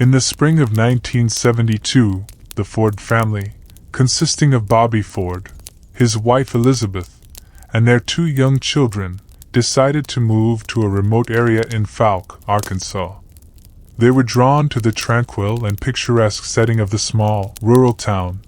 In the spring of 1972, the Ford family, consisting of Bobby Ford, his wife Elizabeth, and their 2 young children, decided to move to a remote area in Fouke, Arkansas. They were drawn to the tranquil and picturesque setting of the small, rural town,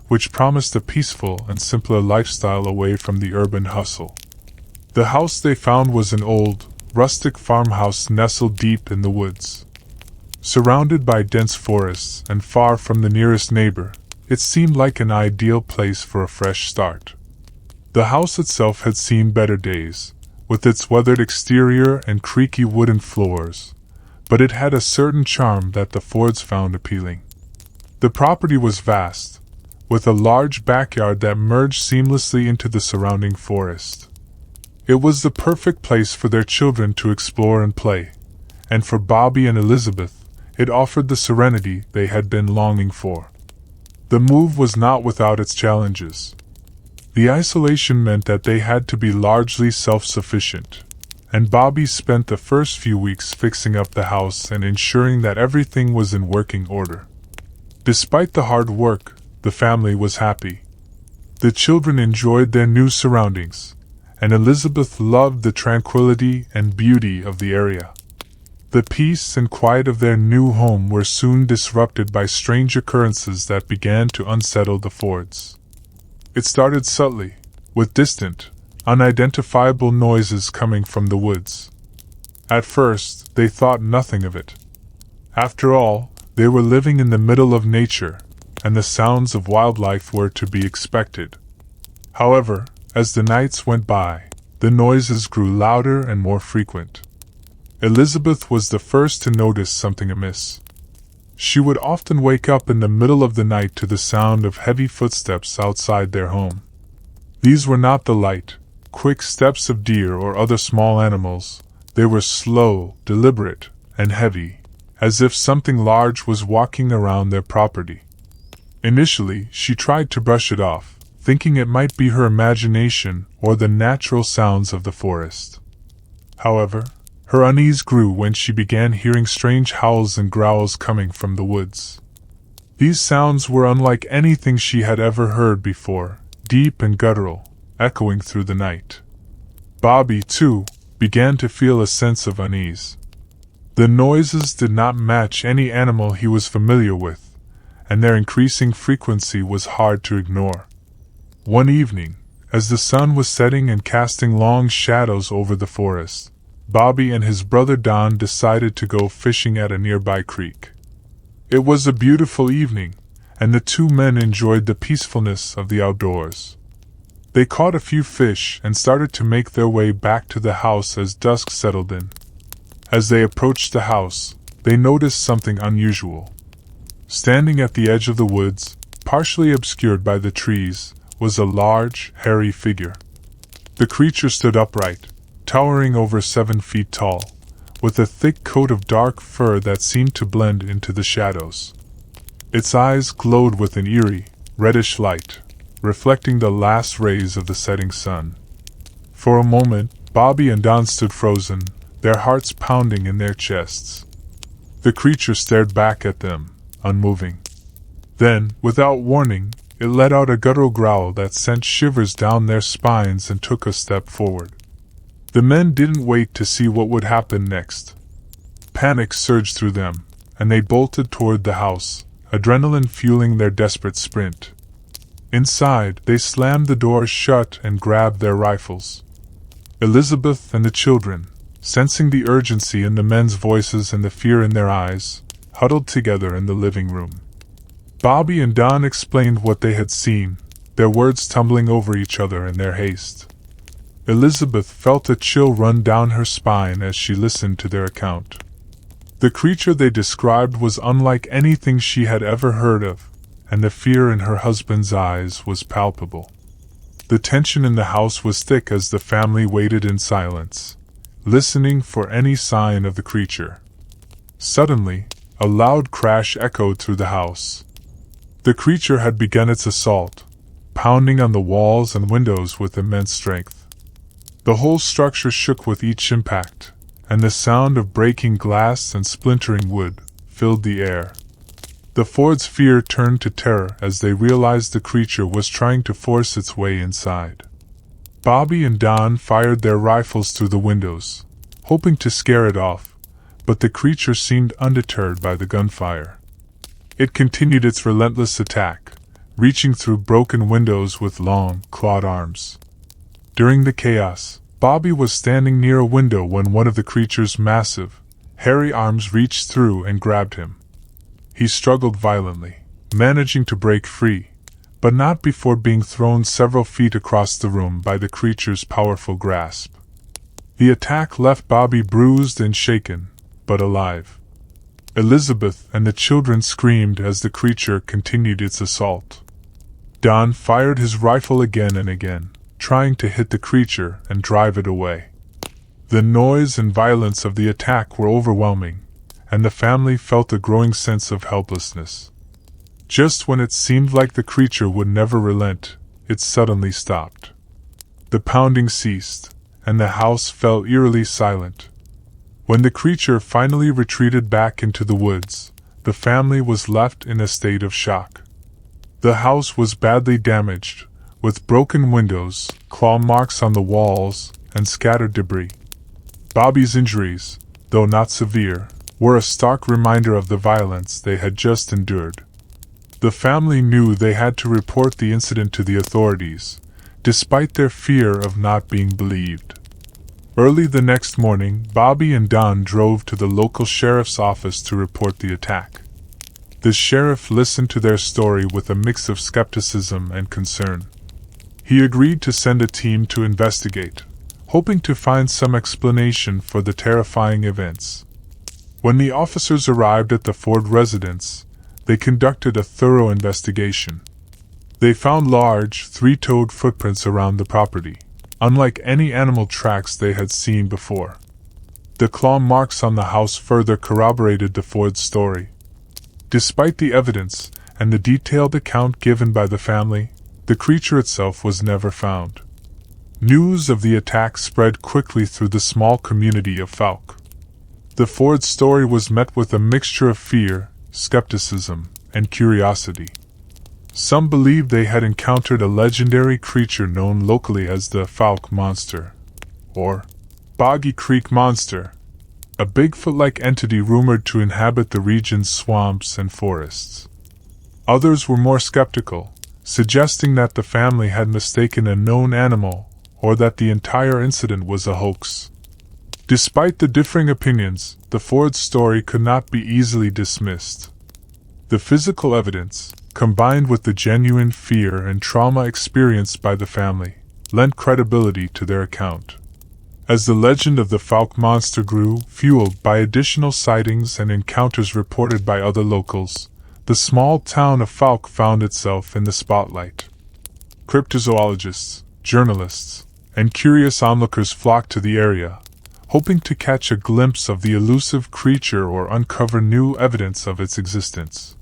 which promised a peaceful and simpler lifestyle away from the urban hustle. The house they found was an old, rustic farmhouse nestled deep in the woods. Surrounded by dense forests and far from the nearest neighbor, it seemed like an ideal place for a fresh start. The house itself had seen better days, with its weathered exterior and creaky wooden floors, but it had a certain charm that the Fords found appealing. The property was vast, with a large backyard that merged seamlessly into the surrounding forest. It was the perfect place for their children to explore and play, and for Bobby and Elizabeth, it offered the serenity they had been longing for. The move was not without its challenges. The isolation meant that they had to be largely self-sufficient, and Bobby spent the first few weeks fixing up the house and ensuring that everything was in working order. Despite the hard work, the family was happy. The children enjoyed their new surroundings, and Elizabeth loved the tranquility and beauty of the area. The peace and quiet of their new home were soon disrupted by strange occurrences that began to unsettle the Fords. It started subtly, with distant, unidentifiable noises coming from the woods. At first, they thought nothing of it. After all, they were living in the middle of nature, and the sounds of wildlife were to be expected. However, as the nights went by, the noises grew louder and more frequent. Elizabeth was the first to notice something amiss. She would often wake up in the middle of the night to the sound of heavy footsteps outside their home. These were not the light, quick steps of deer or other small animals. They were slow, deliberate, and heavy, as if something large was walking around their property. Initially, she tried to brush it off, thinking it might be her imagination or the natural sounds of the forest. However, her unease grew when she began hearing strange howls and growls coming from the woods. These sounds were unlike anything she had ever heard before, deep and guttural, echoing through the night. Bobby, too, began to feel a sense of unease. The noises did not match any animal he was familiar with, and their increasing frequency was hard to ignore. One evening, as the sun was setting and casting long shadows over the forest, Bobby and his brother Don decided to go fishing at a nearby creek. It was a beautiful evening, and the 2 men enjoyed the peacefulness of the outdoors. They caught a few fish and started to make their way back to the house as dusk settled in. As they approached the house, they noticed something unusual. Standing at the edge of the woods, partially obscured by the trees, was a large, hairy figure. The creature stood upright, towering over 7 feet tall, with a thick coat of dark fur that seemed to blend into the shadows. Its eyes glowed with an eerie, reddish light, reflecting the last rays of the setting sun. For a moment, Bobby and Don stood frozen, their hearts pounding in their chests. The creature stared back at them, unmoving. Then, without warning, it let out a guttural growl that sent shivers down their spines and took a step forward. The men didn't wait to see what would happen next. Panic surged through them, and they bolted toward the house, adrenaline fueling their desperate sprint. Inside, they slammed the doors shut and grabbed their rifles. Elizabeth and the children, sensing the urgency in the men's voices and the fear in their eyes, huddled together in the living room. Bobby and Don explained what they had seen, their words tumbling over each other in their haste. Elizabeth felt a chill run down her spine as she listened to their account. The creature they described was unlike anything she had ever heard of, and the fear in her husband's eyes was palpable. The tension in the house was thick as the family waited in silence, listening for any sign of the creature. Suddenly, a loud crash echoed through the house. The creature had begun its assault, pounding on the walls and windows with immense strength. The whole structure shook with each impact, and the sound of breaking glass and splintering wood filled the air. The Ford's fear turned to terror as they realized the creature was trying to force its way inside. Bobby and Don fired their rifles through the windows, hoping to scare it off, but the creature seemed undeterred by the gunfire. It continued its relentless attack, reaching through broken windows with long, clawed arms. During the chaos, Bobby was standing near a window when one of the creature's massive, hairy arms reached through and grabbed him. He struggled violently, managing to break free, but not before being thrown several feet across the room by the creature's powerful grasp. The attack left Bobby bruised and shaken, but alive. Elizabeth and the children screamed as the creature continued its assault. Don fired his rifle again and again, trying to hit the creature and drive it away. The noise and violence of the attack were overwhelming, and the family felt a growing sense of helplessness. Just when it seemed like the creature would never relent, it suddenly stopped. The pounding ceased, and the house fell eerily silent. When the creature finally retreated back into the woods, the family was left in a state of shock. The house was badly damaged, with broken windows, claw marks on the walls, and scattered debris. Bobby's injuries, though not severe, were a stark reminder of the violence they had just endured. The family knew they had to report the incident to the authorities, despite their fear of not being believed. Early the next morning, Bobby and Don drove to the local sheriff's office to report the attack. The sheriff listened to their story with a mix of skepticism and concern. He agreed to send a team to investigate, hoping to find some explanation for the terrifying events. When the officers arrived at the Ford residence, they conducted a thorough investigation. They found large, three-toed footprints around the property, unlike any animal tracks they had seen before. The claw marks on the house further corroborated the Ford's story. Despite the evidence and the detailed account given by the family, the creature itself was never found. News of the attack spread quickly through the small community of Fouke. The Ford story was met with a mixture of fear, skepticism, and curiosity. Some believed they had encountered a legendary creature known locally as the Fouke monster, or Boggy Creek monster, a Bigfoot-like entity rumored to inhabit the region's swamps and forests. Others were more skeptical, suggesting that the family had mistaken a known animal or that the entire incident was a hoax. Despite the differing opinions, the Ford story could not be easily dismissed. The physical evidence, combined with the genuine fear and trauma experienced by the family, lent credibility to their account. As the legend of the Fouke monster grew, fueled by additional sightings and encounters reported by other locals, the small town of Fouke found itself in the spotlight. Cryptozoologists, journalists, and curious onlookers flocked to the area, hoping to catch a glimpse of the elusive creature or uncover new evidence of its existence.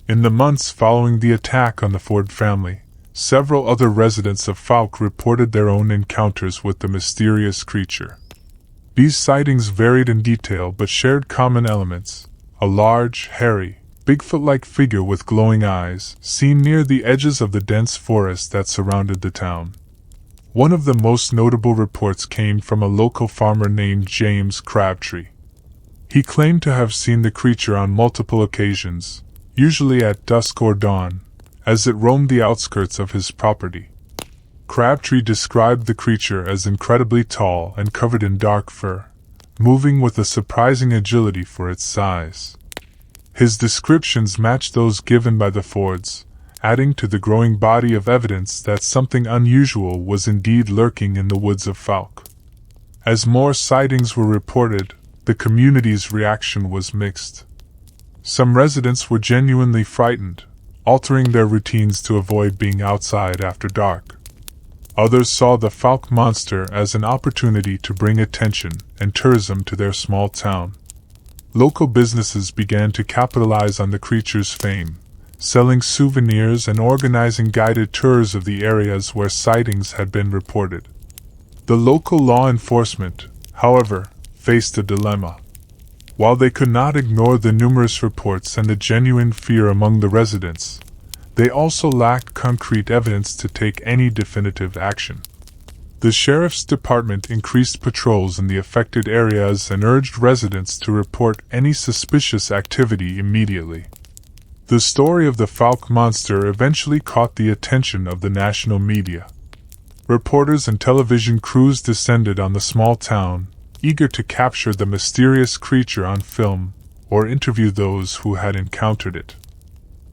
In the months following the attack on the Ford family, several other residents of Fouke reported their own encounters with the mysterious creature. These sightings varied in detail but shared common elements: a large, hairy, Bigfoot-like figure with glowing eyes, seen near the edges of the dense forest that surrounded the town. One of the most notable reports came from a local farmer named James Crabtree. He claimed to have seen the creature on multiple occasions, usually at dusk or dawn, as it roamed the outskirts of his property. Crabtree described the creature as incredibly tall and covered in dark fur, moving with a surprising agility for its size. His descriptions matched those given by the Fords, adding to the growing body of evidence that something unusual was indeed lurking in the woods of Fouke. As more sightings were reported, the community's reaction was mixed. Some residents were genuinely frightened, altering their routines to avoid being outside after dark. Others saw the Fouke monster as an opportunity to bring attention and tourism to their small town. Local businesses began to capitalize on the creature's fame, selling souvenirs and organizing guided tours of the areas where sightings had been reported. The local law enforcement, however, faced a dilemma. While they could not ignore the numerous reports and the genuine fear among the residents, they also lacked concrete evidence to take any definitive action. The sheriff's department increased patrols in the affected areas and urged residents to report any suspicious activity immediately. The story of the fouke monster eventually caught the attention of the national media. Reporters and television crews descended on the small town, eager to capture the mysterious creature on film or interview those who had encountered it.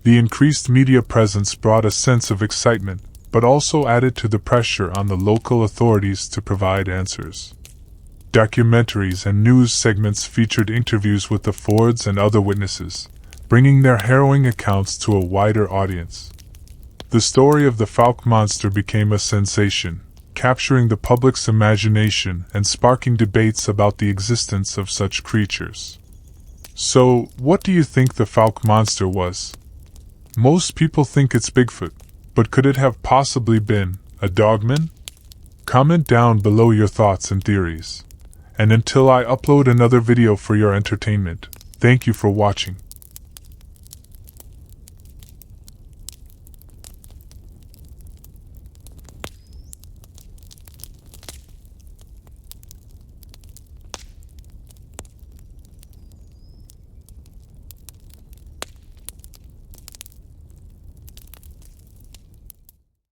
The increased media presence brought a sense of excitement, but also added to the pressure on the local authorities to provide answers. Documentaries and news segments featured interviews with the Fords and other witnesses, bringing their harrowing accounts to a wider audience. The story of the fouke monster became a sensation, capturing the public's imagination and sparking debates about the existence of such creatures. So, what do you think the fouke monster was? Most people think it's Bigfoot, but could it have possibly been a dogman? Comment down below your thoughts and theories. And until I upload another video for your entertainment, thank you for watching.